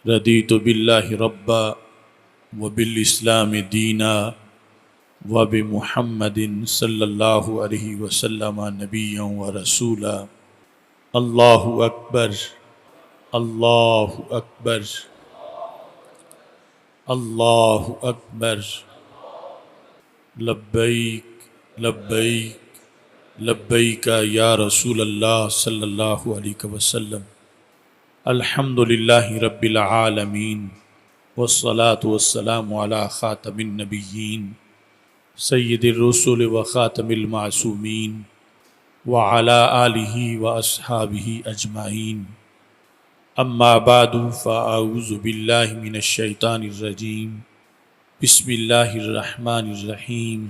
رضیت باللہ ربا وبالاسلام دینا وبمحمد صلی اللہ علیہ وسلم نبیا ورسولا۔ اللہ اکبر، اللہ اکبر، اللہ اکبر، لبیک لبیک لبیک یا رسول اللہ صلی اللہ علیہ وسلم۔ الحمد للہ رب العالمین والصلاة والسلام علی خاتم النبیین سید الرسل وخاتم المعصومین وعلی آلہ واصحابہ اجمعین، اما بعد فاعوذ باللہ من الشیطان الرجیم، بسم اللہ الرحمن الرحیم۔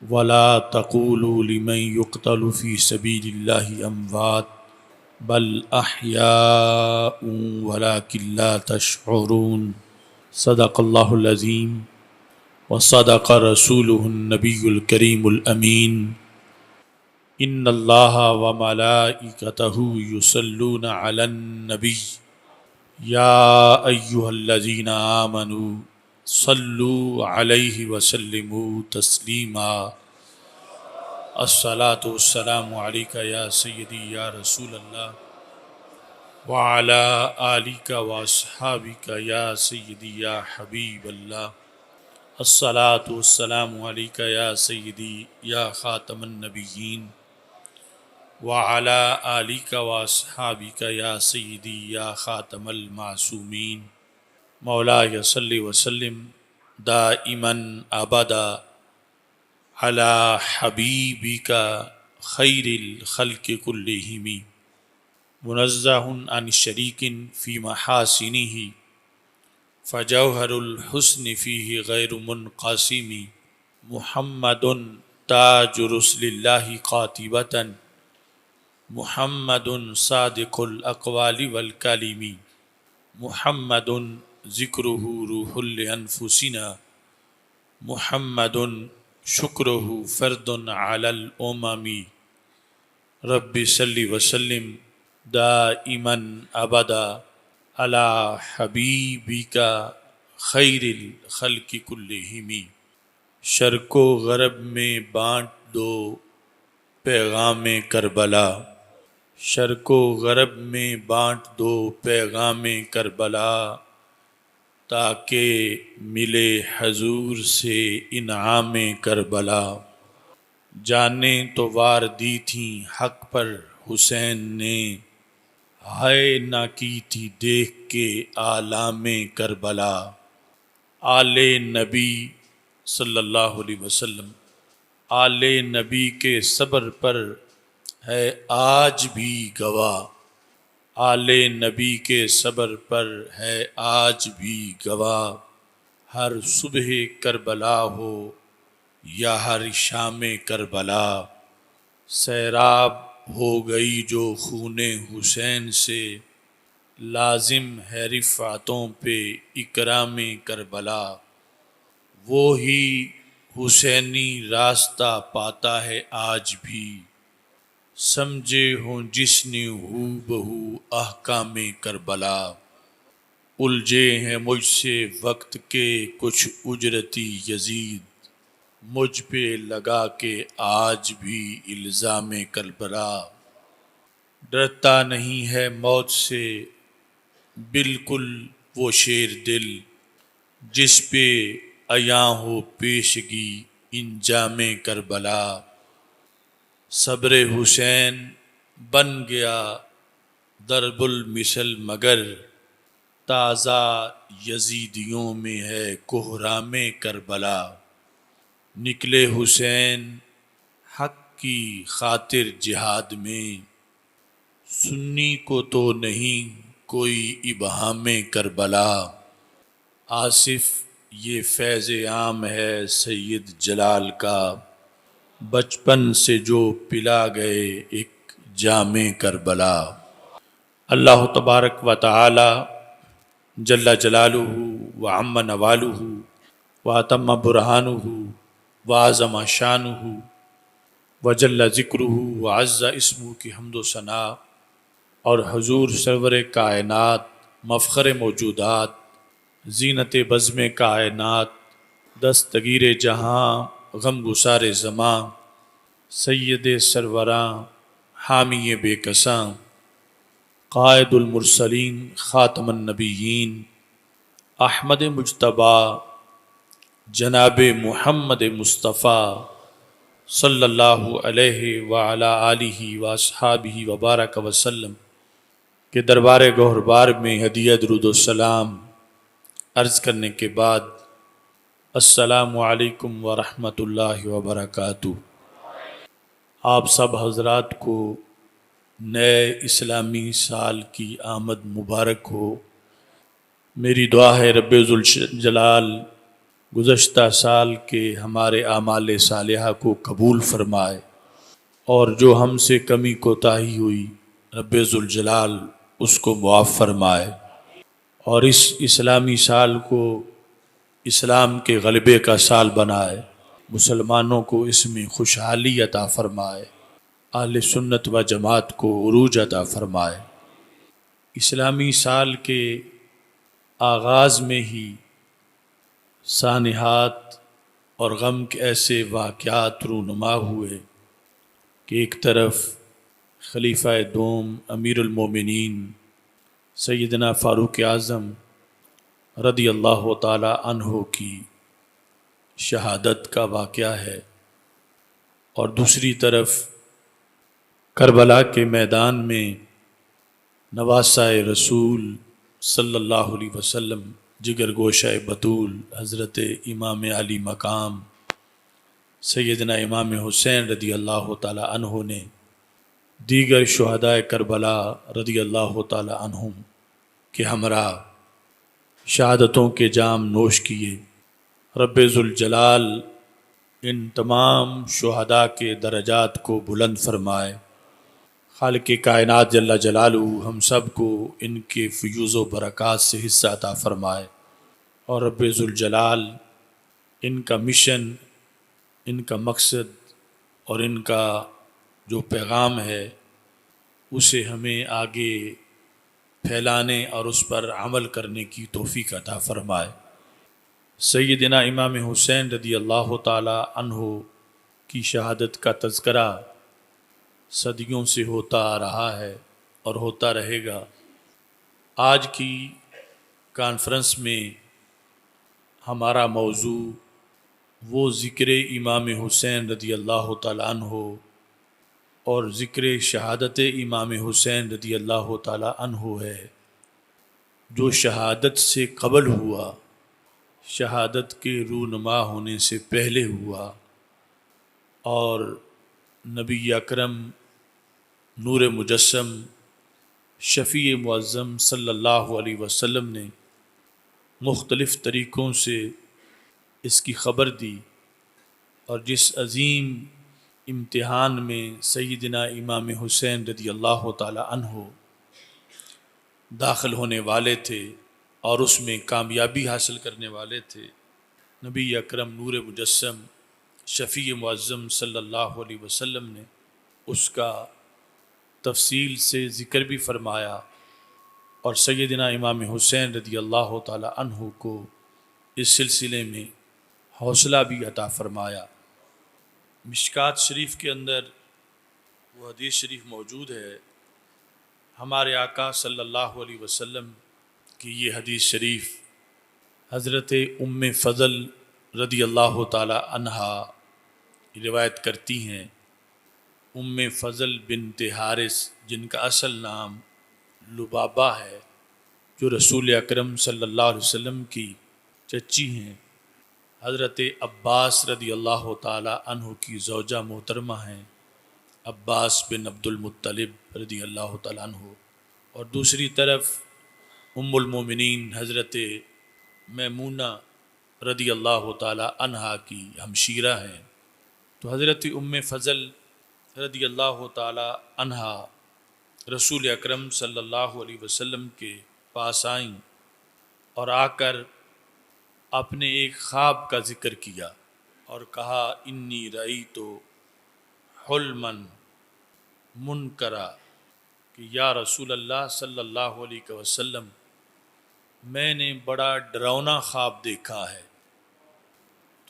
ولا تقولوا لمن يقتل في سبيل الله اموات بل احیاء ولكن لا تشعرون۔ صدق اللہ العظیم وصدق رسوله النبی الکریم الامین۔ ان اللہ وملائکتہ یصلون علی النبی یا ایہا الذین آمنوا صلوا علیہ وسلموا تسلیما۔ الصلاة والسلام علیک یا سیدی یا رسول اللہ وعلی آلک واصحابک یا سیدی یا حبیب اللہ۔ الصلاة والسلام علیک یا سیدی یا خاتم النبیین وعلی آلک واصحابک یا سیدی یا خاتم المعصومین۔ مولاي صل وسلم دائما ابدا على حبيبك خير الخلق كلهم منزه عن شريك في محاسنه فجوهر الحسن فيه غير منقسم محمد تاج رسل الله قاطبة محمد صادق الأقوال والكلم محمد ذکرہ روح لانفسنا محمد شکرہ فرد علی الامم۔ رب صلی وسلم دائما ابدا علی حبیبک خیر الخلق کلہم۔ شرق و غرب میں بانٹ دو پیغام کربلا، شرق و غرب میں بانٹ دو پیغام کربلا، تاکہ ملے حضور سے انعام کربلا۔ جانیں تو وار دی تھیں حق پر حسین نے، ہائے نہ کی تھی دیکھ کے آلام کربلا۔ آل نبی صلی اللہ علیہ وسلم، آل نبی کے صبر پر ہے آج بھی گواہ، آل نبی کے صبر پر ہے آج بھی گواہ۔ ہر صبح کربلا ہو یا ہر شام کربلا، سیراب ہو گئی جو خون حسین سے، لازم ہے رفعتوں پہ اکرام کربلا۔ وہی حسینی راستہ پاتا ہے آج بھی، سمجھے ہوں جس نے ہو بہو احکام کربلا۔ الجھے ہیں مجھ سے وقت کے کچھ اجرتی یزید، مجھ پہ لگا کے آج بھی الزام کربلا۔ ڈرتا نہیں ہے موت سے بالکل وہ شیر دل، جس پہ عیاں ہو پیشگی انجام کربلا۔ صبر حسین بن گیا ضرب المثل مگر، تازہ یزیدیوں میں ہے کہرام کربلا۔ نکلے حسین حق کی خاطر جہاد میں، سنی کو تو نہیں کوئی ابہام کربلا۔ آصف یہ فیض عام ہے سید جلال کا، بچپن سے جو پلا گئے ایک جام کربلا۔ اللہ تبارک و تعالی جل جلالہ وعم نوالہ واتم برہانہ وعظم شانہ وجل ذکرہ وعز اسمہ کی حمد و ثنا، اور حضور سرور کائنات مفخر موجودات، زینت بزم کائنات، دستگیر جہاں غم گسار زماں، سید سروراں حامی بے کساں، قائد المرسلین خاتم النبیین، احمد مجتبیٰ جناب محمد مصطفیٰ صلی اللہ علیہ وعلی آلہ واصحابہ وبارک وسلم کے دربار گوہربار میں ہدیہ درود و سلام عرض کرنے کے بعد السلام علیکم ورحمۃ اللہ وبرکاتہ۔ آپ سب حضرات کو نئے اسلامی سال کی آمد مبارک ہو۔ میری دعا ہے رب ذوالجلال گزشتہ سال کے ہمارے اعمال صالحہ کو قبول فرمائے، اور جو ہم سے کمی کوتاہی ہوئی رب ذوالجلال اس کو معاف فرمائے، اور اس اسلامی سال کو اسلام کے غلبے کا سال بنائے، مسلمانوں کو اس میں خوشحالی عطا فرمائے، اہل سنت و جماعت کو عروج عطا فرمائے۔ اسلامی سال کے آغاز میں ہی سانحات اور غم کے ایسے واقعات رونما ہوئے کہ ایک طرف خلیفہ دوم امیر المومنین سیدنا فاروق اعظم رضی اللہ تعالی عنہ کی شہادت کا واقعہ ہے، اور دوسری طرف کربلا کے میدان میں نواسہ رسول صلی اللہ علیہ وسلم جگر گوشہ بطول حضرت امام علی مقام سیدنا امام حسین رضی اللہ تعالی عنہ نے دیگر شہدائے کربلا رضی اللہ تعالی عنہم کے ہمراہ شہادتوں کے جام نوش کیے۔ رب ذوالجلال ان تمام شہداء کے درجات کو بلند فرمائے، خالق کائنات جل جلالہ ہم سب کو ان کے فیوز و برکات سے حصہ عطا فرمائے، اور رب ذوالجلال ان کا مشن، ان کا مقصد اور ان کا جو پیغام ہے اسے ہمیں آگے پھیلانے اور اس پر عمل کرنے کی توفیق عطا فرمائے۔ سیدنا امام حسین رضی اللہ تعالی عنہ کی شہادت کا تذکرہ صدیوں سے ہوتا آ رہا ہے اور ہوتا رہے گا۔ آج کی کانفرنس میں ہمارا موضوع وہ ذکر امام حسین رضی اللہ تعالی عنہ اور ذکر شہادت امام حسین رضی اللہ تعالی عنہ ہے، جو شہادت سے قبل ہوا، شہادت کے رونما ہونے سے پہلے ہوا، اور نبی اکرم نور مجسم شفیع معظم صلی اللہ علیہ وسلم نے مختلف طریقوں سے اس کی خبر دی، اور جس عظیم امتحان میں سیدنا امام حسین رضی اللہ تعالی عنہ داخل ہونے والے تھے اور اس میں کامیابی حاصل کرنے والے تھے، نبی اکرم نور مجسم شفیع معظم صلی اللہ علیہ وسلم نے اس کا تفصیل سے ذکر بھی فرمایا، اور سیدنا امام حسین رضی اللہ تعالی عنہ کو اس سلسلے میں حوصلہ بھی عطا فرمایا۔ مشکات شریف کے اندر وہ حدیث شریف موجود ہے، ہمارے آقا صلی اللہ علیہ وسلم کی یہ حدیث شریف حضرت ام فضل رضی اللہ تعالی عنہا روایت کرتی ہیں۔ ام فضل بنت حارث، جن کا اصل نام لبابہ ہے، جو رسول اکرم صلی اللہ علیہ وسلم کی چچی ہیں، حضرت عباس رضی اللہ تعالی عنہ کی زوجہ محترمہ ہیں، عباس بن عبد المطلب رضی اللہ تعالی عنہ، اور دوسری طرف ام المومنین حضرت میمونہ رضی اللہ تعالی عنہا کی ہمشیرہ ہیں۔ تو حضرت ام فضل رضی اللہ تعالی عنہا رسول اکرم صلی اللہ علیہ وسلم کے پاس آئیں اور آ کر اپنے ایک خواب کا ذکر کیا اور کہا انی رأیت حلما منکرا، کہ یا رسول اللہ صلی اللہ علیہ وسلم میں نے بڑا ڈراؤنا خواب دیکھا ہے۔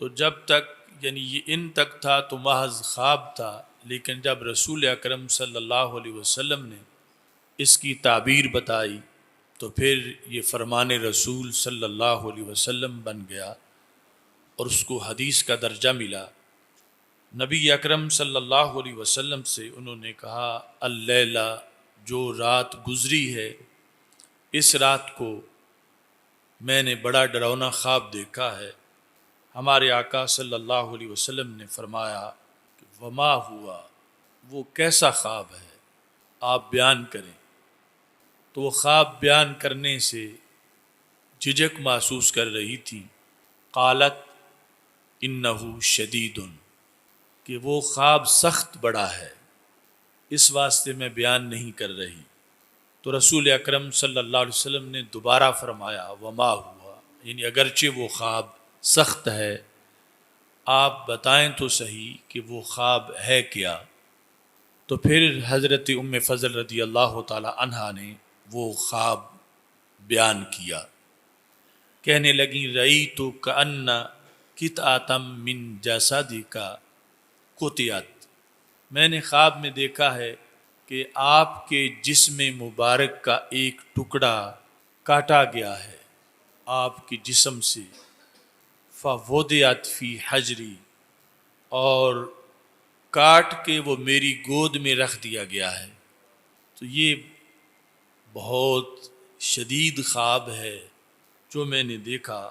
تو جب تک یعنی یہ ان تک تھا تو محض خواب تھا، لیکن جب رسول اکرم صلی اللہ علیہ وسلم نے اس کی تعبیر بتائی تو پھر یہ فرمان رسول صلی اللہ علیہ وسلم بن گیا اور اس کو حدیث کا درجہ ملا۔ نبی اکرم صلی اللہ علیہ وسلم سے انہوں نے کہا، اللیلہ، جو رات گزری ہے، اس رات کو میں نے بڑا ڈراؤنا خواب دیکھا ہے۔ ہمارے آقا صلی اللہ علیہ وسلم نے فرمایا کہ وما ہوا، وہ کیسا خواب ہے، آپ بیان کریں۔ تو وہ خواب بیان کرنے سے جھجک محسوس کر رہی تھی۔ قالت انہ شدید، کہ وہ خواب سخت بڑا ہے، اس واسطے میں بیان نہیں کر رہی۔ تو رسول اکرم صلی اللہ علیہ وسلم نے دوبارہ فرمایا وما ہوا، یعنی اگرچہ وہ خواب سخت ہے، آپ بتائیں تو صحیح کہ وہ خواب ہے کیا۔ تو پھر حضرت ام فضل رضی اللہ تعالی عنہا نے وہ خواب بیان کیا۔ کہنے لگیں رأیت کأن قطعۃ من جسدک قطعت، میں نے خواب میں دیکھا ہے کہ آپ کے جسم مبارک کا ایک ٹکڑا کاٹا گیا ہے آپ کے جسم سے، فوضعت فی حجری، اور کاٹ کے وہ میری گود میں رکھ دیا گیا ہے۔ تو یہ بہت شدید خواب ہے جو میں نے دیکھا،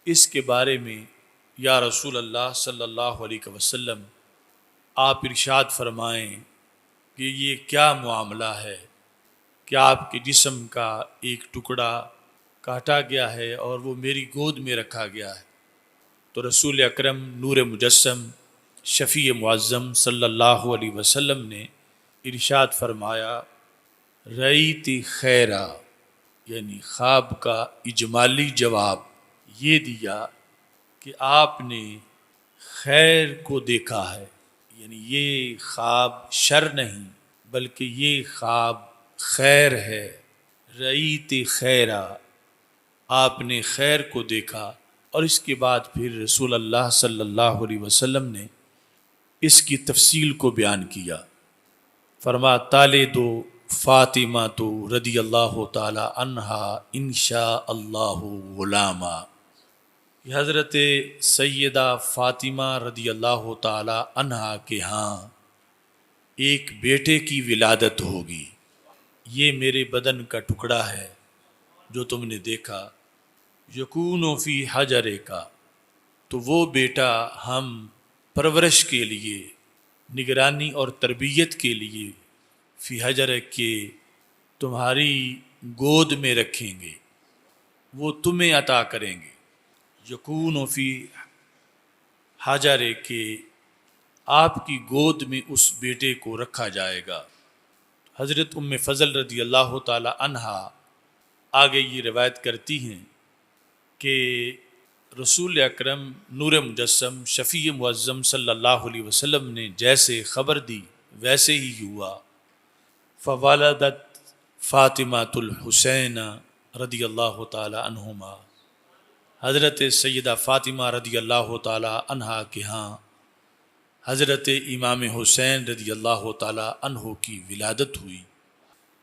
اس کے بارے میں یا رسول اللہ صلی اللہ علیہ وسلم آپ ارشاد فرمائیں کہ یہ کیا معاملہ ہے کہ آپ کے جسم کا ایک ٹکڑا کاٹا گیا ہے اور وہ میری گود میں رکھا گیا ہے۔ تو رسول اکرم نور مجسم شفیع معظم صلی اللہ علیہ وسلم نے ارشاد فرمایا رأیت خیرا، یعنی خواب کا اجمالی جواب یہ دیا کہ آپ نے خیر کو دیکھا ہے، یعنی یہ خواب شر نہیں بلکہ یہ خواب خیر ہے۔ رأیت خیرا، آپ نے خیر کو دیکھا۔ اور اس کے بعد پھر رسول اللہ صلی اللہ علیہ وسلم نے اس کی تفصیل کو بیان کیا۔ فرما تالد فاطمہ تو رضی اللہ تعالی عنہا انشاء اللہ غلاما، حضرت سیدہ فاطمہ رضی اللہ تعالی عنہا کے ہاں ایک بیٹے کی ولادت ہوگی۔ یہ میرے بدن کا ٹکڑا ہے جو تم نے دیکھا، یکون فی حجر کا، تو وہ بیٹا ہم پرورش کے لیے، نگرانی اور تربیت کے لیے فی حجر کے تمہاری گود میں رکھیں گے، وہ تمہیں عطا کریں گے۔ یکون فی حجر کے، آپ کی گود میں اس بیٹے کو رکھا جائے گا۔ حضرت ام فضل رضی اللہ تعالی عنہا آگے یہ روایت کرتی ہیں کہ رسول اکرم نور مجسم شفیع معظم صلی اللہ علیہ وسلم نے جیسے خبر دی ویسے ہی ہوا۔ فوالدت فاطمہ الحسین رضی اللہ تعالی عنہما، حضرت سیدہ فاطمہ رضی اللہ تعالی عنہا کے ہاں حضرت امام حسین رضی اللہ تعالی عنہ کی ولادت ہوئی۔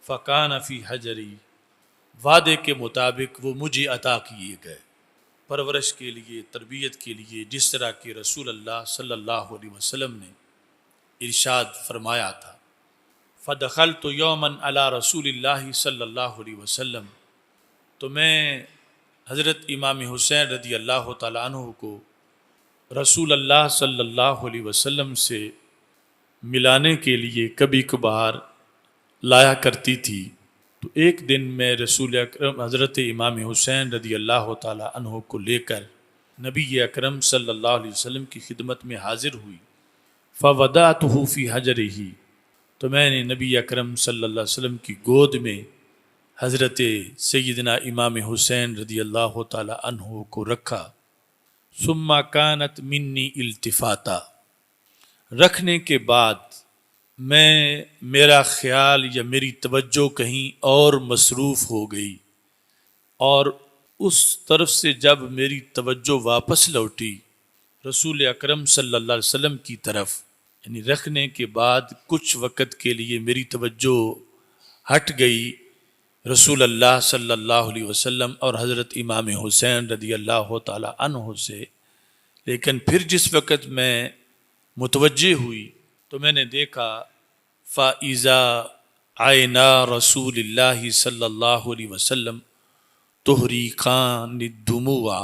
فکان فی حجری، وعدے کے مطابق وہ مجھے عطا کیے گئے، پرورش کے لیے، تربیت کے لیے، جس طرح کہ رسول اللہ صلی اللہ علیہ وسلم نے ارشاد فرمایا تھا۔ فدخلت یوما علی رسول اللہ صلی اللہ علیہ وسلم، تو میں حضرت امام حسین رضی اللہ تعالی عنہ کو رسول اللہ صلی اللہ علیہ وسلم سے ملانے کے لیے کبھی کبھار لایا کرتی تھی۔ تو ایک دن میں رسول اکرم حضرت امام حسین رضی اللہ تعالی عنہ کو لے کر نبی اکرم صلی اللہ علیہ وسلم کی خدمت میں حاضر ہوئی۔ فوضعتہ فی حجرہ، تو میں نے نبی اکرم صلی اللہ علیہ وسلم کی گود میں حضرت سیدنا امام حسین رضی اللہ تعالی عنہ کو رکھا۔ ثم کانت منی التفاتا، رکھنے کے بعد میرا خیال یا میری توجہ کہیں اور مصروف ہو گئی، اور اس طرف سے جب میری توجہ واپس لوٹی رسول اکرم صلی اللہ علیہ وسلم کی طرف، یعنی رکھنے کے بعد کچھ وقت کے لیے میری توجہ ہٹ گئی رسول اللہ صلی اللہ علیہ وسلم اور حضرت امام حسین رضی اللہ تعالی عنہ سے، لیکن پھر جس وقت میں متوجہ ہوئی تو میں نے دیکھا فَإِذَا عَيْنَا رسول اللہ صلی اللہ علیہ وسلم تحریقان الدموع،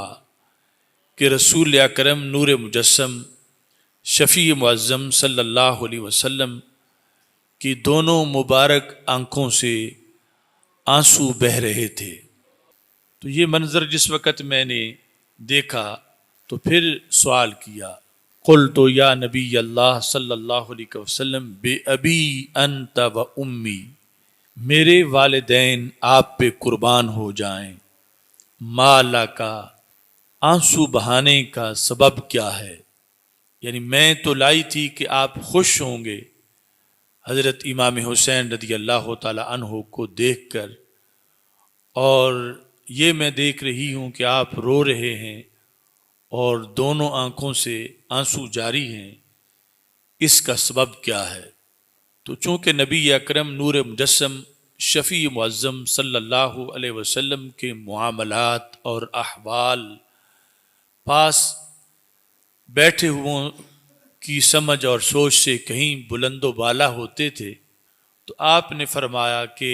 کہ رسول اکرم نور مجسم شفیع معظم صلی اللہ علیہ وسلم کی دونوں مبارک آنکھوں سے آنسو بہہ رہے تھے۔ تو یہ منظر جس وقت میں نے دیکھا تو پھر سوال کیا، قلت یا نبی اللہ صلی اللہ علیہ وسلم بے ابی انت و امی، میرے والدین آپ پہ قربان ہو جائیں، مالا کا آنسو بہانے کا سبب کیا ہے؟ یعنی میں تو لائی تھی کہ آپ خوش ہوں گے حضرت امام حسین رضی اللہ تعالی عنہ کو دیکھ کر، اور یہ میں دیکھ رہی ہوں کہ آپ رو رہے ہیں اور دونوں آنکھوں سے آنسو جاری ہیں، اس کا سبب کیا ہے؟ تو چونکہ نبی اکرم نور مجسم شفیع معظم صلی اللہ علیہ وسلم کے معاملات اور احوال پاس بیٹھے ہوں کی سمجھ اور سوچ سے کہیں بلند و بالا ہوتے تھے، تو آپ نے فرمایا کہ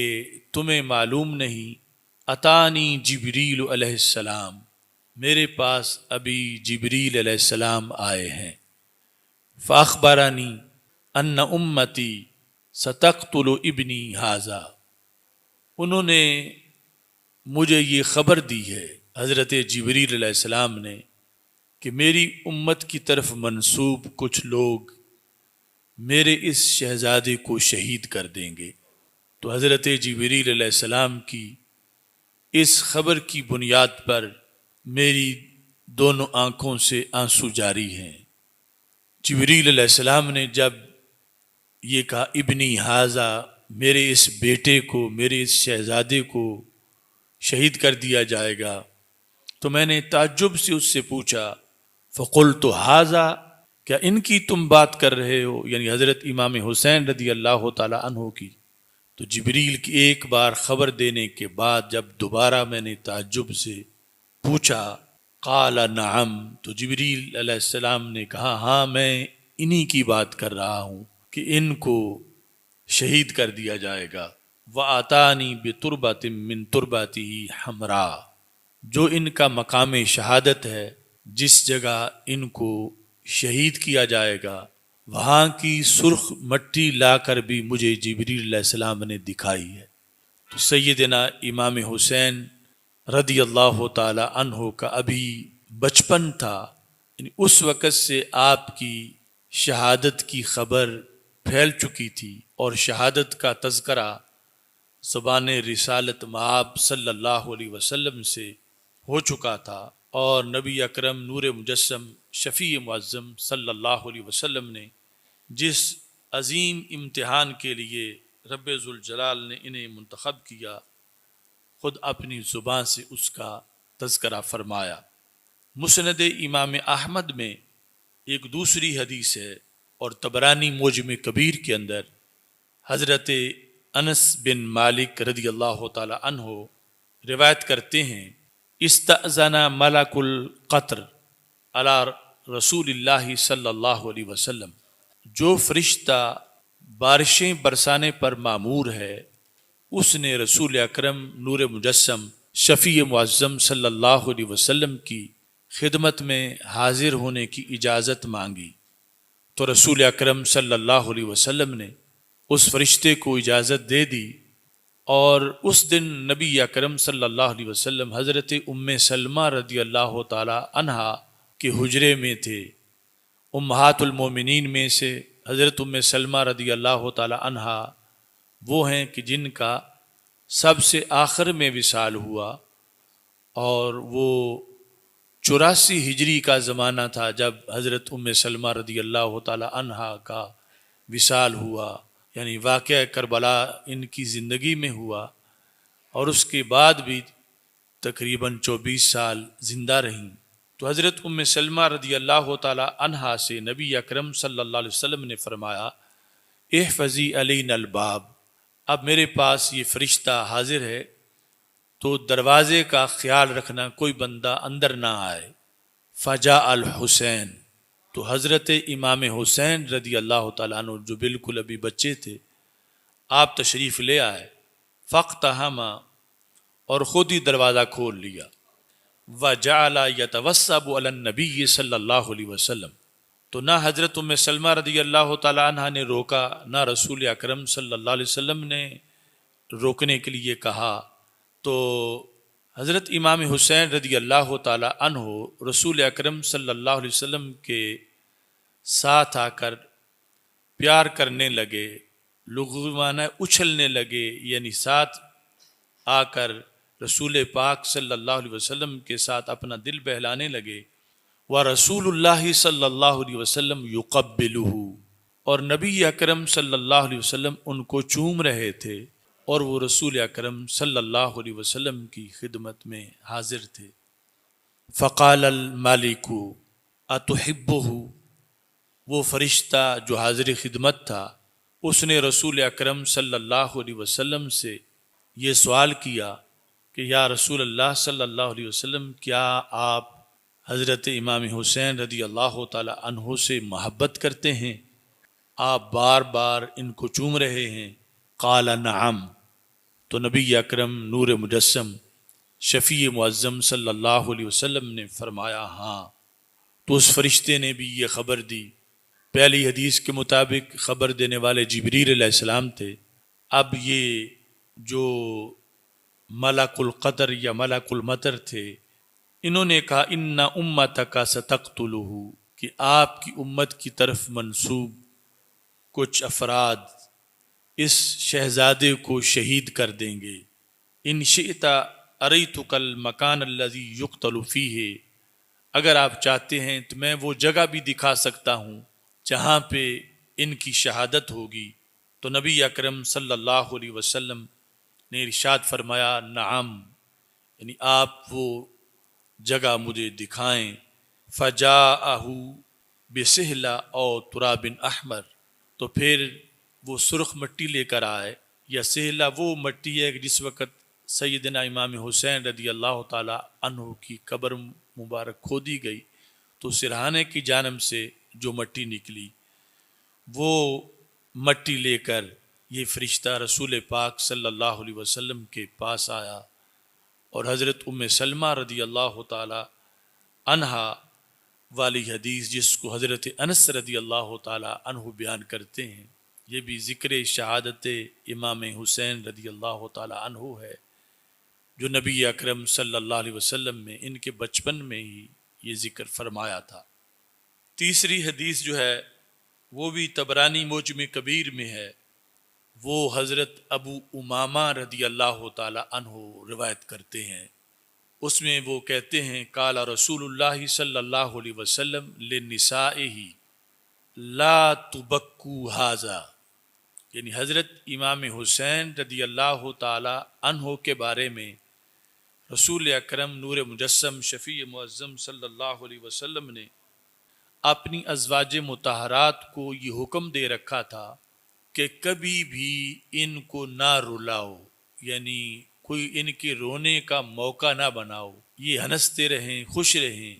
تمہیں معلوم نہیں، اتانی جبریل علیہ السلام، میرے پاس ابھی جبریل علیہ السلام آئے ہیں، فاخبرانی ان امتی ستقتل ابنی ھذا، انہوں نے مجھے یہ خبر دی ہے حضرت جبریل علیہ السلام نے کہ میری امت کی طرف منسوب کچھ لوگ میرے اس شہزادے کو شہید کر دیں گے۔ تو حضرت جبریل علیہ السلام کی اس خبر کی بنیاد پر میری دونوں آنکھوں سے آنسو جاری ہیں۔ جبریل علیہ السلام نے جب یہ کہا ابنی ھذا، میرے اس بیٹے کو، میرے اس شہزادے کو شہید کر دیا جائے گا، تو میں نے تعجب سے اس سے پوچھا فقلت ھذا، کیا ان کی تم بات کر رہے ہو؟ یعنی حضرت امام حسین رضی اللہ تعالی عنہ کی۔ تو جبریل کی ایک بار خبر دینے کے بعد جب دوبارہ میں نے تعجب سے پوچھا قال نعم، تو جبریل علیہ السلام نے کہا ہاں میں انہی کی بات کر رہا ہوں کہ ان کو شہید کر دیا جائے گا۔ وَآتَانِي بِتُرْبَةٍ مِّن تُرْبَتِهِ حَمْرَاء، جو ان کا مقام شہادت ہے، جس جگہ ان کو شہید کیا جائے گا، وہاں کی سرخ مٹی لا کر بھی مجھے جبریل علیہ السلام نے دکھائی ہے۔ تو سیدنا امام حسین رضی اللہ تعالی عنہ کا ابھی بچپن تھا، یعنی اس وقت سے آپ کی شہادت کی خبر پھیل چکی تھی اور شہادت کا تذکرہ زبان رسالت مآب صلی اللہ علیہ وسلم سے ہو چکا تھا، اور نبی اکرم نور مجسم شفیع معظم صلی اللہ علیہ وسلم نے جس عظیم امتحان کے لیے رب ذوالجلال نے انہیں منتخب کیا، خود اپنی زبان سے اس کا تذکرہ فرمایا۔ مسند امام احمد میں ایک دوسری حدیث ہے، اور طبرانی معجم کبیر کے اندر حضرت انس بن مالک رضی اللہ تعالی عنہ روایت کرتے ہیں استأذن ملک القطر علی رسول اللہ صلی اللہ علیہ وسلم، جو فرشتہ بارشیں برسانے پر مامور ہے اس نے رسول اکرم نور مجسم شفیع معظم صلی اللہ علیہ وسلم کی خدمت میں حاضر ہونے کی اجازت مانگی، تو رسول اکرم صلی اللہ علیہ وسلم نے اس فرشتے کو اجازت دے دی، اور اس دن نبی اکرم صلی اللہ علیہ وسلم حضرت ام سلمہ رضی اللہ تعالی عنہا کے حجرے میں تھے۔ امہات المومنین میں سے حضرت ام سلمہ رضی اللہ تعالی عنہا وہ ہیں کہ جن کا سب سے آخر میں وصال ہوا، اور وہ 84 ہجری کا زمانہ تھا جب حضرت ام سلمہ رضی اللہ تعالی عنہا کا وصال ہوا، یعنی واقعہ کربلا ان کی زندگی میں ہوا، اور اس کے بعد بھی تقریباً 24 سال زندہ رہیں، تو حضرت ام سلمہ رضی اللہ تعالی عنہا سے نبی اکرم صلی اللہ علیہ وسلم نے فرمایا احفظی علینا الباب، اب میرے پاس یہ فرشتہ حاضر ہے تو دروازے کا خیال رکھنا کوئی بندہ اندر نہ آئے۔ فجاء الحسین، تو حضرت امام حسین رضی اللہ تعالیٰ عنہ جو بالکل ابھی بچے تھے آپ تشریف لے آئے، فاقتحما، اور خود ہی دروازہ کھول لیا، وجعل یتوسب علی النبی صلی اللہ علیہ وسلم، تو نہ حضرت ام سلمہ رضی اللہ تعالیٰ عنہ نے روکا، نہ رسول اکرم صلی اللہ علیہ وسلم نے روکنے کے لیے کہا۔ تو حضرت امام حسین رضی اللہ تعالیٰ عنہ رسول اکرم صلی اللہ علیہ وسلم کے ساتھ آ کر پیار کرنے لگے، لغوی معنی اچھلنے لگے، یعنی ساتھ آ کر رسول پاک صلی اللہ علیہ وسلم کے ساتھ اپنا دل بہلانے لگے۔ وَرَسُولُ اللَّهِ صلی اللہ علیہ وسلم يُقَبِّلُهُ، اور نبی اکرم صلی اللہ علیہ وسلم ان کو چوم رہے تھے، اور وہ رسول اکرم صلی اللہ علیہ وسلم کی خدمت میں حاضر تھے۔ فقال المالک اتحبہ، وہ فرشتہ جو حاضر خدمت تھا اس نے رسول اکرم صلی اللہ علیہ وسلم سے یہ سوال کیا کہ یا رسول اللہ صلی اللہ علیہ وسلم، کیا آپ حضرت امام حسین رضی اللہ تعالی عنہ سے محبت کرتے ہیں؟ آپ بار بار ان کو چوم رہے ہیں۔ قال نعم، تو نبی اکرم نور مجسم شفیع معظم صلی اللہ علیہ وسلم نے فرمایا ہاں۔ تو اس فرشتے نے بھی یہ خبر دی۔ پہلی حدیث کے مطابق خبر دینے والے جبریل علیہ السلام تھے، اب یہ جو ملک القدر یا ملک المطر تھے انہوں نے کہا ان امتک ستقتلہ، کہ آپ کی امت کی طرف منسوب کچھ افراد اس شہزادے کو شہید کر دیں گے۔ ان شئت اریتک المکان الذی یقتل فیہ، اگر آپ چاہتے ہیں تو میں وہ جگہ بھی دکھا سکتا ہوں جہاں پہ ان کی شہادت ہوگی۔ تو نبی اکرم صلی اللہ علیہ وسلم نے ارشاد فرمایا نعم، یعنی آپ وہ جگہ مجھے دکھائیں۔ فجاءہ بسہلہ او تراب احمر، تو پھر وہ سرخ مٹی لے کر آئے، یا سہلہ وہ مٹی ہے کہ جس وقت سیدنا امام حسین رضی اللہ تعالی عنہ کی قبر مبارک کھودی گئی تو سرہانے کی جانب سے جو مٹی نکلی وہ مٹی لے کر یہ فرشتہ رسول پاک صلی اللہ علیہ وسلم کے پاس آیا، اور حضرت ام سلمہ رضی اللہ تعالی عنہا والی حدیث جس کو حضرت انس رضی اللہ تعالی عنہ بیان کرتے ہیں، یہ بھی ذکر شہادت امام حسین رضی اللہ تعالی عنہ ہے، جو نبی اکرم صلی اللہ علیہ وسلم نے ان کے بچپن میں ہی یہ ذکر فرمایا تھا۔ تیسری حدیث جو ہے وہ بھی طبرانی معجم کبیر میں ہے، وہ حضرت ابو امامہ رضی اللہ تعالی عنہ روایت کرتے ہیں۔ اس میں وہ کہتے ہیں قال رسول اللہ صلی اللہ علیہ وسلم لنسائہ لا تبکو ھذا، یعنی حضرت امام حسین رضی اللہ تعالی عنہ کے بارے میں رسول اکرم نور مجسم شفیع معظم صلی اللہ علیہ وسلم نے اپنی ازواج مطہرات کو یہ حکم دے رکھا تھا کہ کبھی بھی ان کو نہ رلاؤ، یعنی کوئی ان کے رونے کا موقع نہ بناؤ، یہ ہنستے رہیں، خوش رہیں،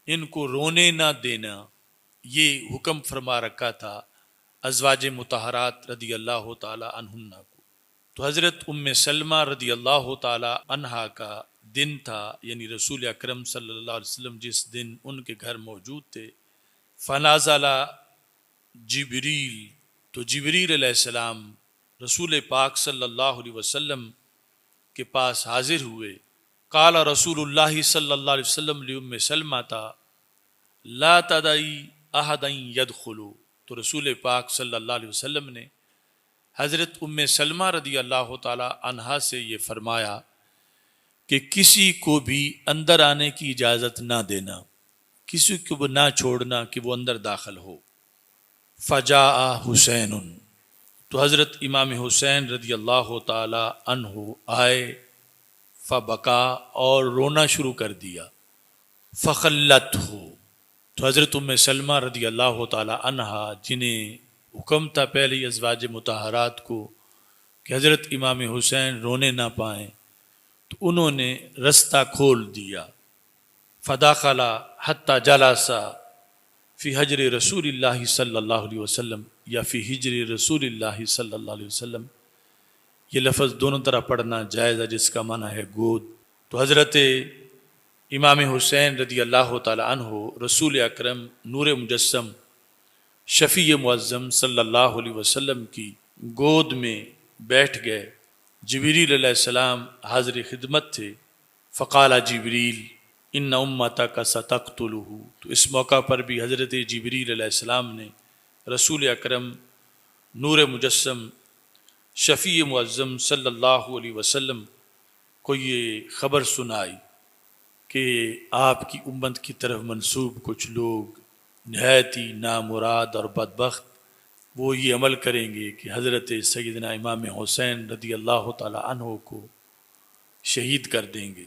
ان کو رونے نہ دینا، یہ حکم فرما رکھا تھا ازواج مطہرات رضی اللہ تعالی عنہن کو۔ تو حضرت ام سلمہ رضی اللہ تعالی عنہا کا دن تھا، یعنی رسول اکرم صلی اللہ علیہ وسلم جس دن ان کے گھر موجود تھے، فنازل جبریل، تو جبریل علیہ السلام رسول پاک صلی اللہ علیہ وسلم کے پاس حاضر ہوئے۔ قال رسول اللہ صلی اللہ علیہ وسلم لام سلمہ لا تدعی احدا یدخل، تو رسول پاک صلی اللہ علیہ وسلم نے حضرت ام سلمہ رضی اللہ تعالی عنہا سے یہ فرمایا کہ کسی کو بھی اندر آنے کی اجازت نہ دینا، کسی کو بھی نہ چھوڑنا کہ وہ اندر داخل ہو۔ فجاء حسین، تو حضرت امام حسین رضی اللہ تعالی عنہ آئے۔ فبکا اور رونا شروع کر دیا، فخلت ہو تو حضرت ام سلمہ رضی اللہ تعالی عنہا جنہیں حکم تھا پہلے ہی ازواج مطہرات کو کہ حضرت امام حسین رونے نہ پائیں، تو انہوں نے رستہ کھول دیا، فداخل حتی جلسا فی حجر رسول اللہ صلی اللہ علیہ وسلم یا فی حجر رسول اللہ صلی اللہ علیہ وسلم، یہ لفظ دونوں طرح پڑھنا جائز ہے جس کا معنی ہے گود۔ تو حضرت امام حسین رضی اللہ تعالی عنہ رسول اکرم نور مجسم شفیع معظم صلی اللہ علیہ وسلم کی گود میں بیٹھ گئے۔ جبریل علیہ السلام حاضر خدمت تھے، فقال جبریل ان امتک ستقتلہ، تو اس موقع پر بھی حضرت جبریل علیہ السلام نے رسول اکرم نور مجسم شفیع معظم صلی اللہ علیہ وسلم کو یہ خبر سنائی کہ آپ کی امت کی طرف منسوب کچھ لوگ نہایت ہی نامراد اور بدبخت وہ یہ عمل کریں گے کہ حضرت سیدنا امام حسین رضی اللہ تعالی عنہ کو شہید کر دیں گے۔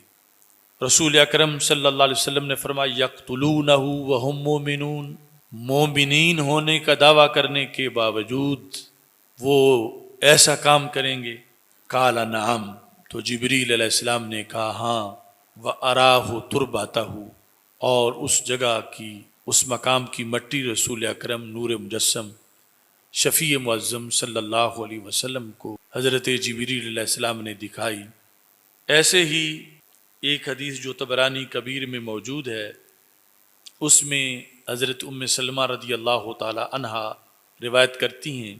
رسول اکرم صلی اللہ علیہ وسلم نے فرمایا یقتلونہ وہم مومنون، مومنین ہونے کا دعویٰ کرنے کے باوجود وہ ایسا کام کریں گے؟ قال نعم، تو جبریل علیہ السلام نے کہا ہاں، وَأَرَاهُ تُرْبَتَهُ، اور اس جگہ کی اس مقام کی مٹی رسول اکرم نور مجسم شفیع معظم صلی اللہ علیہ وسلم کو حضرت جبریل علیہ السلام نے دکھائی۔ ایسے ہی ایک حدیث جو طبرانی کبیر میں موجود ہے، اس میں حضرت ام سلمہ رضی اللہ تعالی عنہا روایت کرتی ہیں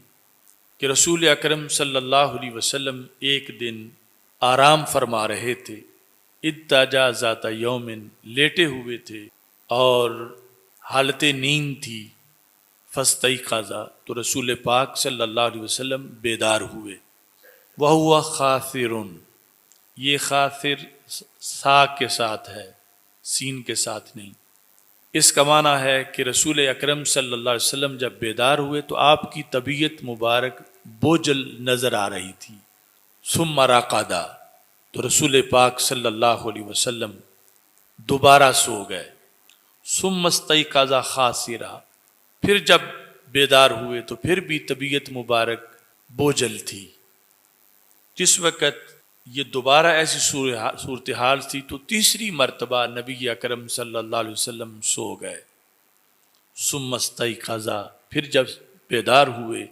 کہ رسول اکرم صلی اللہ علیہ وسلم ایک دن آرام فرما رہے تھے، اضطجع ذات یوم، لیٹے ہوئے تھے اور حالت نیند تھی، فاستیقظ، تو رسول پاک صلی اللہ علیہ وسلم بیدار ہوئے، وہو خاثر، یہ خاثر سا کے ساتھ ہے، سین کے ساتھ نہیں۔ اس کا معنی ہے کہ رسول اکرم صلی اللہ علیہ وسلم جب بیدار ہوئے تو آپ کی طبیعت مبارک بوجھل نظر آ رہی تھی، ثم رقد، تو رسول پاک صلی اللہ علیہ وسلم دوبارہ سو گئے، ثم استیقظ خاسرا، پھر جب بیدار ہوئے تو پھر بھی طبیعت مبارک بوجھل تھی۔ جس وقت یہ دوبارہ ایسی صورتحال تھی تو تیسری مرتبہ نبی اکرم صلی اللہ علیہ وسلم سو گئے، ثم استیقظ، پھر جب بیدار ہوئے،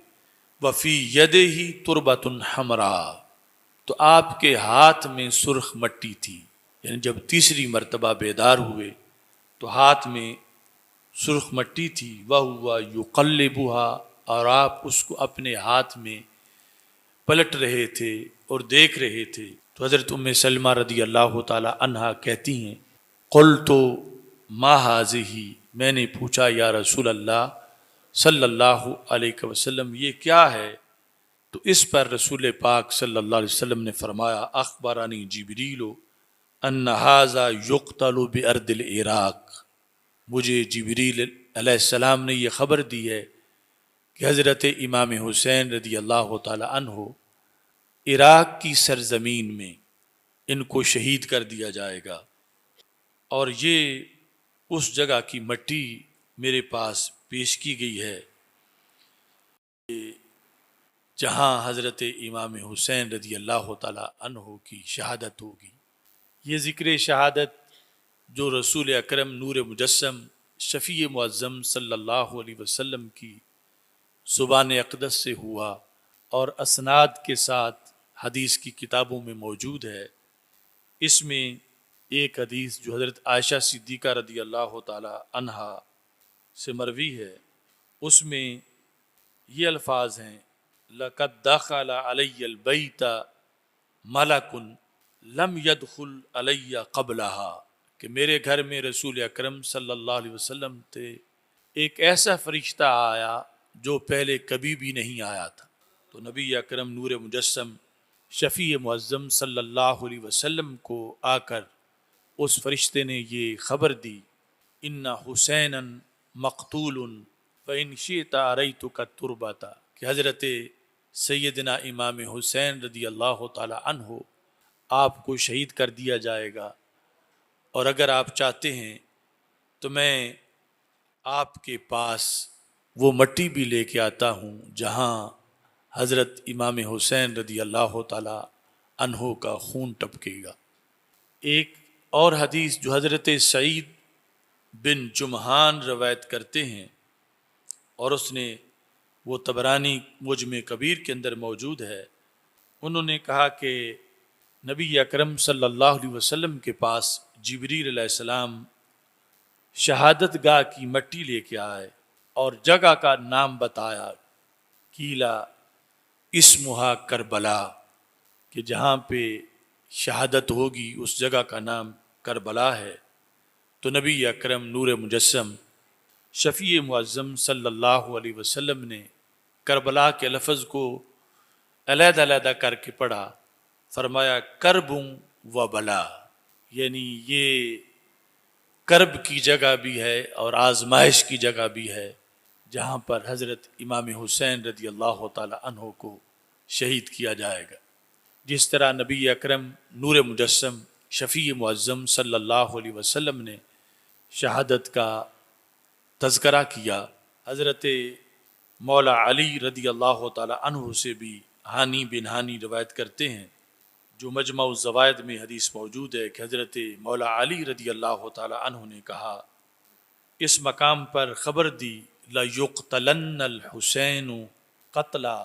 وفی یدہ تربۃ حمراء، تو آپ کے ہاتھ میں سرخ مٹی تھی، یعنی جب تیسری مرتبہ بیدار ہوئے تو ہاتھ میں سرخ مٹی تھی، وہو یقلبھا، اور آپ اس کو اپنے ہاتھ میں پلٹ رہے تھے اور دیکھ رہے تھے۔ تو حضرت ام سلمہ رضی اللہ تعالی عنہا کہتی ہیں قلت ما ھذہ، میں نے پوچھا یا رسول اللہ صلی اللہ علیہ وسلم یہ کیا ہے؟ تو اس پر رسول پاک صلی اللہ علیہ وسلم نے فرمایا اخبرنی جبریل ان ھذا یقتل بارض العراق، مجھے جبریل علیہ السلام نے یہ خبر دی ہے کہ حضرت امام حسین رضی اللہ تعالی عنہ عراق کی سرزمین میں ان کو شہید کر دیا جائے گا، اور یہ اس جگہ کی مٹی میرے پاس پیش کی گئی ہے جہاں حضرت امام حسین رضی اللہ تعالی عنہ کی شہادت ہوگی۔ یہ ذکر شہادت جو رسول اکرم نور مجسم شفیع معظم صلی اللہ علیہ وسلم کی زبان اقدس سے ہوا اور اسناد کے ساتھ حدیث کی کتابوں میں موجود ہے۔ اس میں ایک حدیث جو حضرت عائشہ صدیقہ رضی اللہ تعالی عنہا سے مروی ہے، اس میں یہ الفاظ ہیں لَقَدْ دَخَلَ عَلَيَّ الْبَيْتَ مَلَكٌ لَمْ يَدْخُلْ عَلَيَّ قَبْلَهَا، کہ میرے گھر میں رسول اکرم صلی اللہ علیہ وسلم تھے، ایک ایسا فرشتہ آیا جو پہلے کبھی بھی نہیں آیا تھا۔ تو نبی اکرم نور مجسم شفیع معظم صلی اللہ علیہ وسلم کو آ کر اس فرشتے نے یہ خبر دی ان حسینا مقتول فإن شئت أریتک التربۃ، کہ حضرت سیدنا امام حسین رضی اللہ تعالی عنہ آپ کو شہید کر دیا جائے گا، اور اگر آپ چاہتے ہیں تو میں آپ کے پاس وہ مٹی بھی لے کے آتا ہوں جہاں حضرت امام حسین رضی اللہ تعالی عنہ کا خون ٹپکے گا۔ ایک اور حدیث جو حضرت سعید بن جمحان روایت کرتے ہیں، اور اس نے وہ طبرانی معجم کبیر کے اندر موجود ہے، انہوں نے کہا کہ نبی اکرم صلی اللہ علیہ وسلم کے پاس جبریل علیہ السلام شہادت گاہ کی مٹی لے کے آئے اور جگہ کا نام بتایا، کیلا اسمہا کربلا، کہ جہاں پہ شہادت ہوگی اس جگہ کا نام کربلا ہے۔ تو نبی اکرم نور مجسم شفیع معظم صلی اللہ علیہ وسلم نے کربلا کے لفظ کو علیحدہ علیحدہ کر کے پڑھا، فرمایا کرب و بلا، یعنی یہ کرب کی جگہ بھی ہے اور آزمائش کی جگہ بھی ہے، جہاں پر حضرت امام حسین رضی اللہ تعالی عنہ کو شہید کیا جائے گا۔ جس طرح نبی اکرم نور مجسم شفیع معظم صلی اللہ علیہ وسلم نے شہادت کا تذکرہ کیا، حضرت مولا علی رضی اللہ تعالی عنہ سے بھی ہانی بن ہانی روایت کرتے ہیں، جو مجمع الزوائد میں حدیث موجود ہے کہ حضرت مولا علی رضی اللہ تعالی عنہ نے کہا، اس مقام پر خبر دی لَيُقْتَلَنَّ الْحُسَيْنُ قتلا،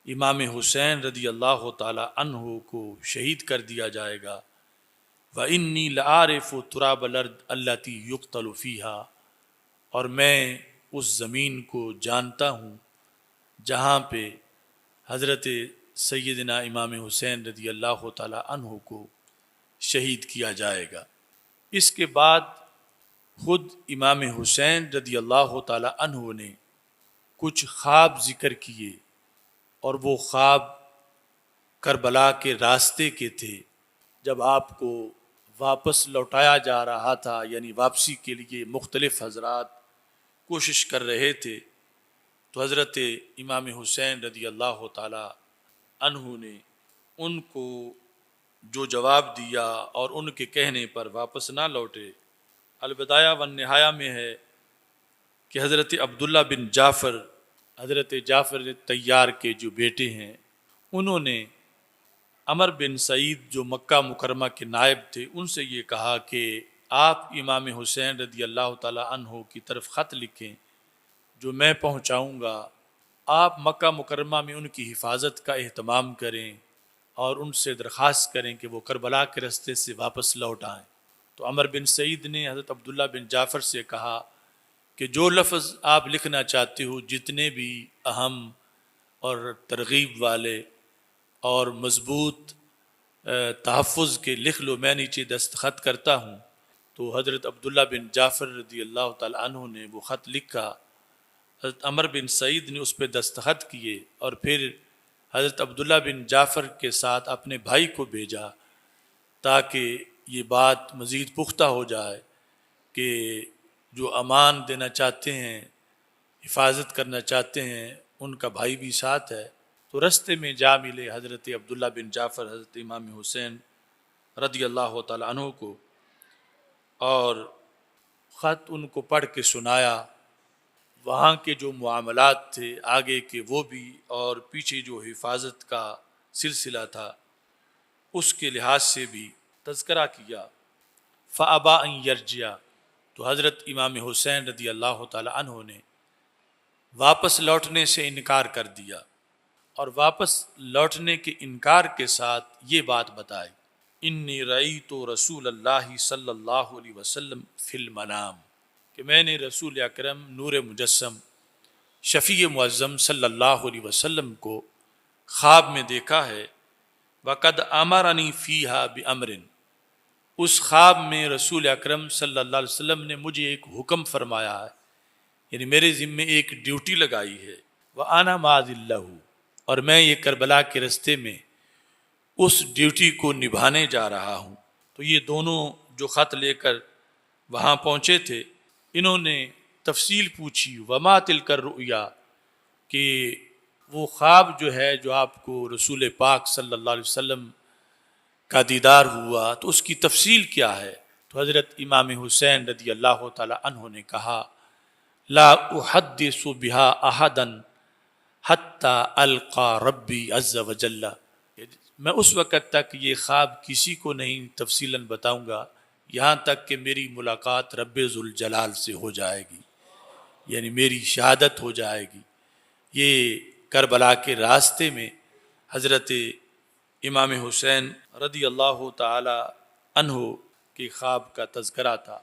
امام حسین رضی اللہ تعالی عنہ کو شہید کر دیا جائے گا، وَإِنِّي لَأَعْرِفُ تُرَابَ الْأَرْضِ الَّتِي يُقْتَلُ فِيهَا، اور میں اس زمین کو جانتا ہوں جہاں پہ حضرت سیدنا امام حسین رضی اللہ تعالی عنہ کو شہید کیا جائے گا۔ اس کے بعد خود امام حسین رضی اللہ تعالی عنہ نے کچھ خواب ذکر کیے، اور وہ خواب کربلا کے راستے کے تھے، جب آپ کو واپس لوٹایا جا رہا تھا، یعنی واپسی کے لیے مختلف حضرات کوشش کر رہے تھے، تو حضرت امام حسین رضی اللہ تعالی عنہ نے ان کو جو جواب دیا اور ان کے کہنے پر واپس نہ لوٹے۔ البدایہ والنہایہ میں ہے کہ حضرت عبداللہ بن جعفر، حضرت جعفر طیار کے جو بیٹے ہیں، انہوں نے عمر بن سعید جو مکہ مکرمہ کے نائب تھے ان سے یہ کہا کہ آپ امام حسین رضی اللہ تعالی عنہ کی طرف خط لکھیں جو میں پہنچاؤں گا، آپ مکہ مکرمہ میں ان کی حفاظت کا اہتمام کریں اور ان سے درخواست کریں کہ وہ کربلا کے راستے سے واپس لوٹ آئیں۔ تو عمر بن سعید نے حضرت عبداللہ بن جعفر سے کہا کہ جو لفظ آپ لکھنا چاہتے ہو، جتنے بھی اہم اور ترغیب والے اور مضبوط تحفظ کے لکھ لو، میں نیچے دستخط کرتا ہوں۔ تو حضرت عبداللہ بن جعفر رضی اللہ تعالی عنہ نے وہ خط لکھا، حضرت عمر بن سعید نے اس پہ دستخط کیے، اور پھر حضرت عبداللہ بن جعفر کے ساتھ اپنے بھائی کو بھیجا تاکہ یہ بات مزید پختہ ہو جائے کہ جو امان دینا چاہتے ہیں، حفاظت کرنا چاہتے ہیں، ان کا بھائی بھی ساتھ ہے۔ تو رستے میں جا ملے حضرت عبداللہ بن جعفر حضرت امام حسین رضی اللہ تعالی عنہ کو، اور خط ان کو پڑھ کے سنایا۔ وہاں کے جو معاملات تھے آگے کے وہ بھی، اور پیچھے جو حفاظت کا سلسلہ تھا اس کے لحاظ سے بھی تذکرہ کیا۔ فَأَبَى أَن يَرْجِعَ، تو حضرت امام حسین رضی اللہ تعالی عنہ نے واپس لوٹنے سے انکار کر دیا، اور واپس لوٹنے کے انکار کے ساتھ یہ بات بتائی، انی رأیت رسول اللہ صلی اللہ علیہ وسلم فی المنام، کہ میں نے رسول اکرم نور مجسم شفیع معظم صلی اللہ علیہ وسلم کو خواب میں دیکھا ہے، وقد امرنی فیہا بامر، اس خواب میں رسول اکرم صلی اللہ علیہ وسلم نے مجھے ایک حکم فرمایا ہے، یعنی میرے ذمے ایک ڈیوٹی لگائی ہے، وَأَنَا مَاضٍ لَهُ، اور میں یہ کربلا کے راستے میں اس ڈیوٹی کو نبھانے جا رہا ہوں۔ تو یہ دونوں جو خط لے کر وہاں پہنچے تھے، انہوں نے تفصیل پوچھی، وما تلک الرؤیا، کہ وہ خواب جو ہے جو آپ کو رسول پاک صلی اللہ علیہ وسلم کا دیدار ہوا تو اس کی تفصیل کیا ہے؟ تو حضرت امام حسین رضی اللہ تعالی عنہ نے کہا لا احدث بها احدا حتی القا ربی عز وجل، میں اس وقت تک یہ خواب کسی کو نہیں تفصیلاً بتاؤں گا یہاں تک کہ میری ملاقات رب ذوالجلال سے ہو جائے گی، یعنی میری شہادت ہو جائے گی۔ یہ کربلا کے راستے میں حضرت امام حسین رضی اللہ تعالی عنہ کے خواب کا تذکرہ تھا۔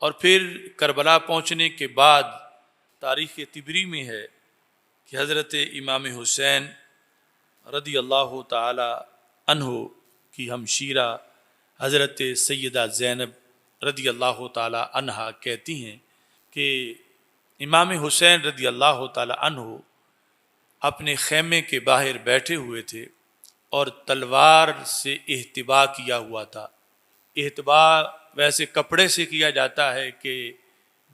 اور پھر کربلا پہنچنے کے بعد تاریخ طبری میں ہے کہ حضرت امام حسین رضی اللہ تعالی عنہ کی ہمشیرہ حضرت سیدہ زینب رضی اللہ تعالی عنہا کہتی ہیں کہ امام حسین رضی اللہ تعالی عنہ اپنے خیمے کے باہر بیٹھے ہوئے تھے اور تلوار سے احتبا کیا ہوا تھا۔ احتبا ویسے کپڑے سے کیا جاتا ہے کہ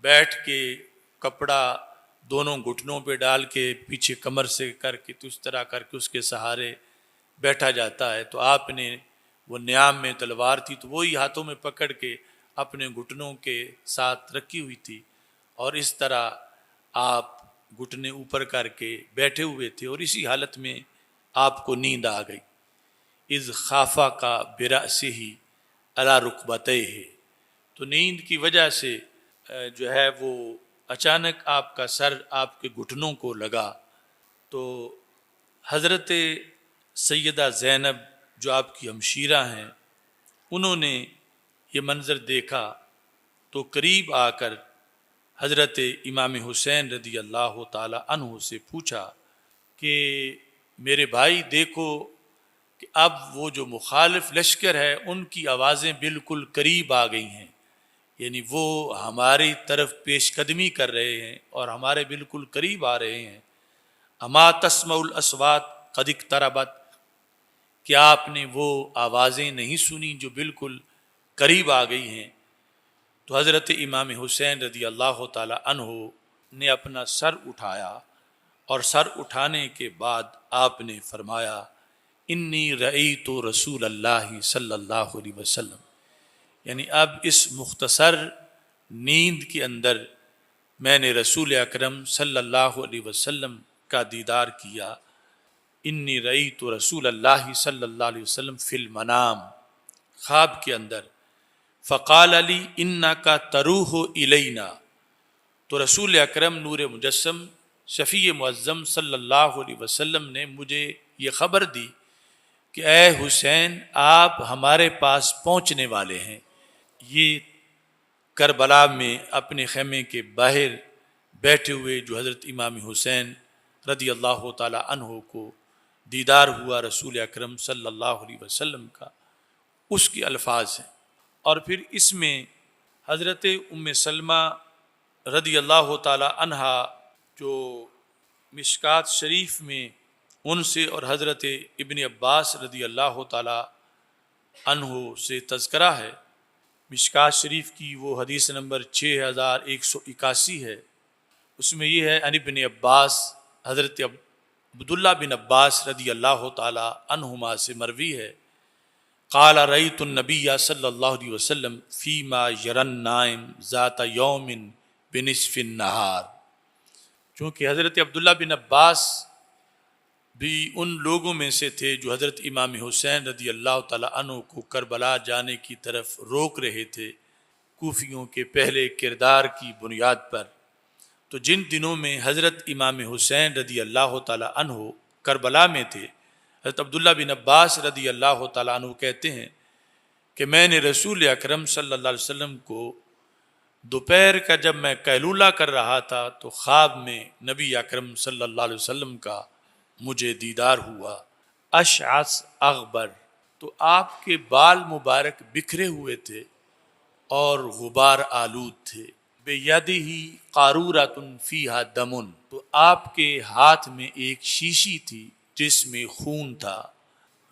بیٹھ کے کپڑا دونوں گھٹنوں پہ ڈال کے پیچھے کمر سے کر کے تو اس طرح کر کے اس کے سہارے بیٹھا جاتا ہے۔ تو آپ نے وہ نیام میں تلوار تھی تو وہی ہاتھوں میں پکڑ کے اپنے گھٹنوں کے ساتھ رکھی ہوئی تھی اور اس طرح آپ گھٹنے اوپر کر کے بیٹھے ہوئے تھے اور اسی حالت میں آپ کو نیند آ گئی۔ اذ خافا کا برأسہ علی رکبتیہ، تو نیند کی وجہ سے جو ہے وہ اچانک آپ کا سر آپ کے گھٹنوں کو لگا۔ تو حضرت سیدہ زینب جو آپ کی ہمشیرہ ہیں انہوں نے یہ منظر دیکھا تو قریب آ کر حضرت امام حسین رضی اللہ تعالی عنہ سے پوچھا کہ میرے بھائی دیکھو کہ اب وہ جو مخالف لشکر ہے ان کی آوازیں بالکل قریب آ گئی ہیں، یعنی وہ ہماری طرف پیش قدمی کر رہے ہیں اور ہمارے بالکل قریب آ رہے ہیں۔ اما تسمع الاصوات قد اقتربت، کیا آپ نے وہ آوازیں نہیں سنی جو بالکل قریب آ گئی ہیں؟ تو حضرت امام حسین رضی اللہ تعالی عنہ نے اپنا سر اٹھایا اور سر اٹھانے کے بعد آپ نے فرمایا انی رأیت رسول اللہ صلی اللہ علیہ وسلم، یعنی اب اس مختصر نیند کے اندر میں نے رسول اکرم صلی اللہ علیہ وسلم کا دیدار کیا۔ انی رأیت رسول اللہ صلی اللہ علیہ وسلم فی المنام، خواب کے اندر۔ فقال علی انکا تروح الینا، تو رسول اکرم نور مجسم شفیع معظم صلی اللہ علیہ وسلم نے مجھے یہ خبر دی کہ اے حسین آپ ہمارے پاس پہنچنے والے ہیں۔ یہ کربلا میں اپنے خیمے کے باہر بیٹھے ہوئے جو حضرت امام حسین رضی اللہ تعالی عنہ کو دیدار ہوا رسول اکرم صلی اللہ علیہ وسلم کا، اس کے الفاظ ہیں۔ اور پھر اس میں حضرت ام سلمہ رضی اللہ تعالی عنہا جو مشکات شریف میں ان سے اور حضرت ابن عباس رضی اللہ تعالی عنہ سے تذکرہ ہے۔ مشکات شریف کی وہ حدیث نمبر 6181 ہے، اس میں یہ ہے ان ابن عباس، حضرت عبداللہ بن عباس رضی اللہ تعالی عنہما سے مروی ہے، قال رأیت النبی صلی اللہ علیہ وسلم فیما یری النائم ذات یوم بنصف النہار، چونکہ حضرت عبداللہ بن عباس بھی ان لوگوں میں سے تھے جو حضرت امام حسین رضی اللہ تعالی عنہ کو کربلا جانے کی طرف روک رہے تھے کوفیوں کے پہلے کردار کی بنیاد پر۔ تو جن دنوں میں حضرت امام حسین رضی اللہ تعالی عنہ کربلا میں تھے، حضرت عبداللہ بن عباس رضی اللہ تعالیٰ عنہ کہتے ہیں کہ میں نے رسول اکرم صلی اللہ علیہ وسلم کو دوپہر کا جب میں قیلولہ کر رہا تھا تو خواب میں نبی اکرم صلی اللہ علیہ وسلم کا مجھے دیدار ہوا، اشعث اغبر، تو آپ کے بال مبارک بکھرے ہوئے تھے اور غبار آلود تھے، بیدہ قارورۃ فیہا دم، تو آپ کے ہاتھ میں ایک شیشی تھی جس میں خون تھا،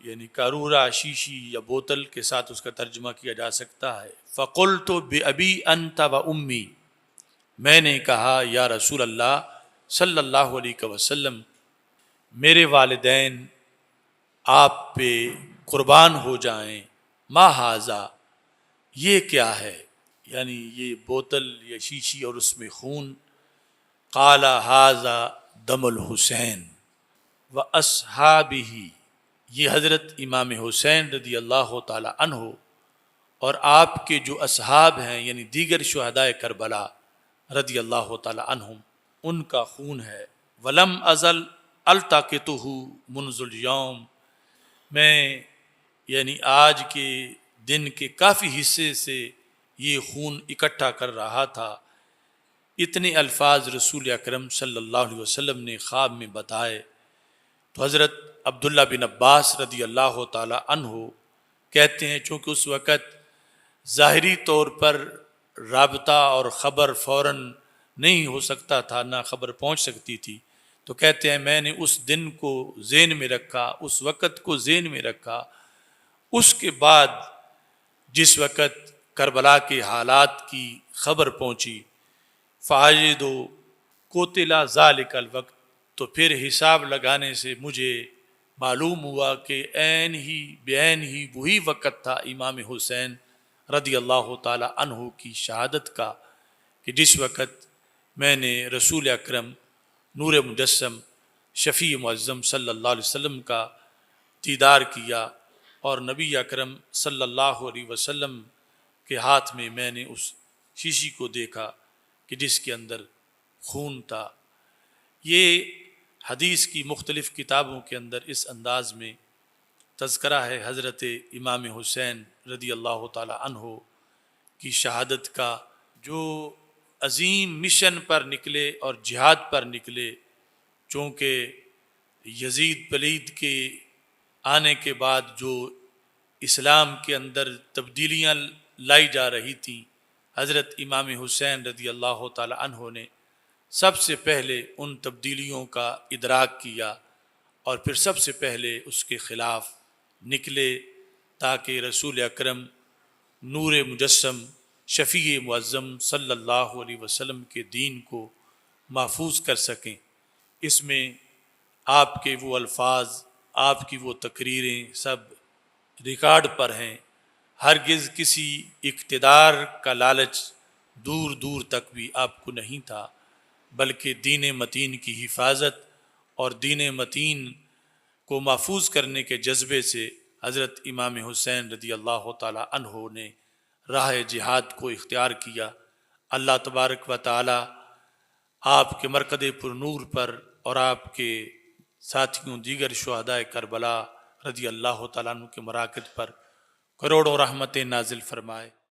یعنی قارورہ شیشی یا بوتل کے ساتھ اس کا ترجمہ کیا جا سکتا ہے۔ فقلت بأبی انت و امی، میں نے کہا یا رسول اللہ صلی اللہ علیہ وسلم میرے والدین آپ پہ قربان ہو جائیں۔ ما ہاذا، یہ کیا ہے، یعنی یہ بوتل یا شیشی اور اس میں خون۔ قال ہاذا دم الحسین و اصحابہ، یہ حضرت امام حسین رضی اللہ تعالی عنہ اور آپ کے جو اصحاب ہیں یعنی دیگر شہداء کربلا رضی اللہ تعالی عنہم، ان کا خون ہے۔ ولم ازل التقطہ منذ اليوم، میں یعنی آج کے دن کے کافی حصے سے یہ خون اکٹھا کر رہا تھا۔ اتنے الفاظ رسول اکرم صلی اللہ علیہ وسلم نے خواب میں بتائے تو حضرت عبداللہ بن عباس رضی اللہ تعالی عنہ کہتے ہیں چونکہ اس وقت ظاہری طور پر رابطہ اور خبر فوراً نہیں ہو سکتا تھا، نہ خبر پہنچ سکتی تھی، تو کہتے ہیں میں نے اس دن کو ذہن میں رکھا، اس وقت کو ذہن میں رکھا۔ اس کے بعد جس وقت کربلا کے حالات کی خبر پہنچی، فاجدو کوتلا ذالک الوقت، تو پھر حساب لگانے سے مجھے معلوم ہوا کہ عین ہی وہی وقت تھا امام حسین رضی اللہ تعالی عنہ کی شہادت کا، کہ جس وقت میں نے رسول اکرم نور مجسم شفیع معظم صلی اللہ علیہ وسلم کا دیدار کیا، اور نبی اکرم صلی اللہ علیہ وسلم کے ہاتھ میں نے اس شیشی کو دیکھا کہ جس کے اندر خون تھا۔ یہ حدیث کی مختلف کتابوں کے اندر اس انداز میں تذکرہ ہے حضرت امام حسین رضی اللہ تعالی عنہ کی شہادت کا، جو عظیم مشن پر نکلے اور جہاد پر نکلے۔ چونکہ یزید پلید کے آنے کے بعد جو اسلام کے اندر تبدیلیاں لائی جا رہی تھیں، حضرت امام حسین رضی اللہ تعالی عنہ نے سب سے پہلے ان تبدیلیوں کا ادراک کیا اور پھر سب سے پہلے اس کے خلاف نکلے، تاکہ رسول اکرم نور مجسم شفیع معظم صلی اللہ علیہ وسلم کے دین کو محفوظ کر سکیں۔ اس میں آپ کے وہ الفاظ، آپ کی وہ تقریریں سب ریکارڈ پر ہیں۔ ہرگز کسی اقتدار کا لالچ دور دور تک بھی آپ کو نہیں تھا، بلکہ دین متین کی حفاظت اور دین متین کو محفوظ کرنے کے جذبے سے حضرت امام حسین رضی اللہ تعالی عنہ نے راہ جہاد کو اختیار کیا۔ اللہ تبارک و تعالی آپ کے مرکز پر نور پر اور آپ کے ساتھیوں دیگر شہداء کربلا رضی اللہ تعالیٰ عنہ کے مراکز پر کروڑوں رحمتیں نازل فرمائے۔